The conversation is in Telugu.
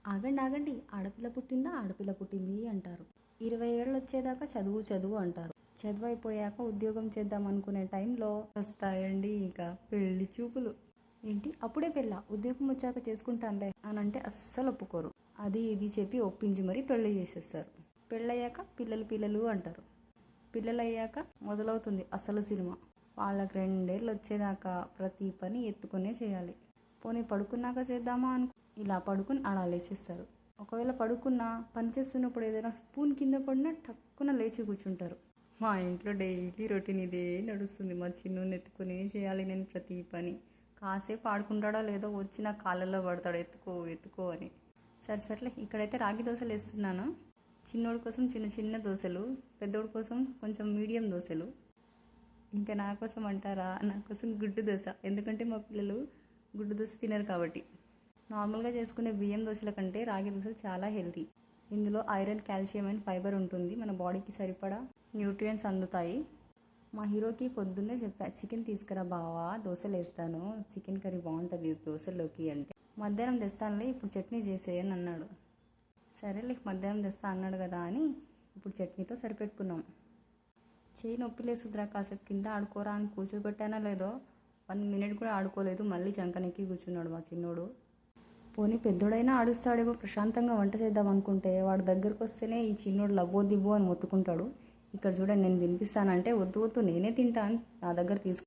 ఆగండి ఆగండి, ఆడపిల్ల పుట్టిందా, ఆడపిల్ల పుట్టింది అంటారు. 20 ఏళ్ళు వచ్చేదాకా చదువు చదువు అంటారు. చదువు అయిపోయాక ఉద్యోగం చేద్దాం అనుకునే టైంలో వస్తాయండి ఇక పెళ్లి చూపులు. ఏంటి అప్పుడే పెళ్ళా, ఉద్యోగం వచ్చాక చేసుకుంటానులే అని అంటే అస్సలు ఒప్పుకోరు. అది ఇది చెప్పి ఒప్పించి మరీ పెళ్లి చేసేస్తారు. పెళ్ళయ్యాక పిల్లలు పిల్లలు అంటారు. పిల్లలయ్యాక మొదలవుతుంది అసలు సినిమా. వాళ్ళకి 2 ఏళ్ళు వచ్చేదాకా ప్రతి పని ఎత్తుకునే చేయాలి. పోనీ పడుకున్నాక చేద్దామా ఇలా పడుకుని ఆడాలేసేస్తారు. ఒకవేళ పడుకున్నా పని చేస్తున్నప్పుడు ఏదైనా స్పూన్ కింద పడినా టక్కున లేచి కూర్చుంటారు. మా ఇంట్లో డైలీ రొటీన్ ఇదే నడుస్తుంది. మా చిన్నుని ఎత్తుకునే చేయాలి నేను ప్రతి పని. కాసేపు ఆడుకుంటాడో లేదో వచ్చి నా కాళ్ళల్లో పడతాడు ఎత్తుకో ఎత్తుకో అని. సరేలే, ఇక్కడైతే రాగి దోశలు వేస్తున్నాను. చిన్నోడి కోసం చిన్న చిన్న దోశలు, పెద్దోడి కోసం కొంచెం మీడియం దోశలు. ఇంకా నా కోసం అంటారా, నా కోసం గుడ్డు దోశ. ఎందుకంటే మా పిల్లలు గుడ్డు దోశ తినరు కాబట్టి. నార్మల్గా చేసుకునే బియ్యం దోశల కంటే రాగి దోశలు చాలా హెల్తీ. ఇందులో ఐరన్, కాల్షియం అండ్ ఫైబర్ ఉంటుంది. మన బాడీకి సరిపడా న్యూట్రియంట్స్ అందుతాయి. మా హీరోకి పొద్దున్నే చెప్పా, చికెన్ తీసుకురా బావా, దోశలు వేస్తాను, చికెన్ కర్రీ బాగుంటుంది దోశల్లోకి అంటే. మధ్యాహ్నం తెస్తానులే, ఇప్పుడు చట్నీ చేసేయని అన్నాడు. సరేలే, మధ్యాహ్నం తెస్తా అన్నాడు కదా అని ఇప్పుడు చట్నీతో సరిపెట్టుకున్నాం. చేయి నొప్పి లేసుద్రా, కాసేపు కింద ఆడుకోరా అని కూర్చోబెట్టానా లేదో 1 మినిట్ కూడా ఆడుకోలేదు. మళ్ళీ చంకనెక్కి కూర్చున్నాడు మా చిన్నోడు. పోనీ పెద్దోడైనా ఆడుస్తాడేమో ప్రశాంతంగా వంట చేద్దాం అనుకుంటే వాడు దగ్గరకు వస్తేనే ఈ చిన్నోడు లబ్బో దిబ్బో అని మొత్తుకుంటాడు. ఇక్కడ చూడండి, నేను తినిపిస్తానంటే వద్దు వద్దు నేనే తింటాను నా దగ్గర తీసుకు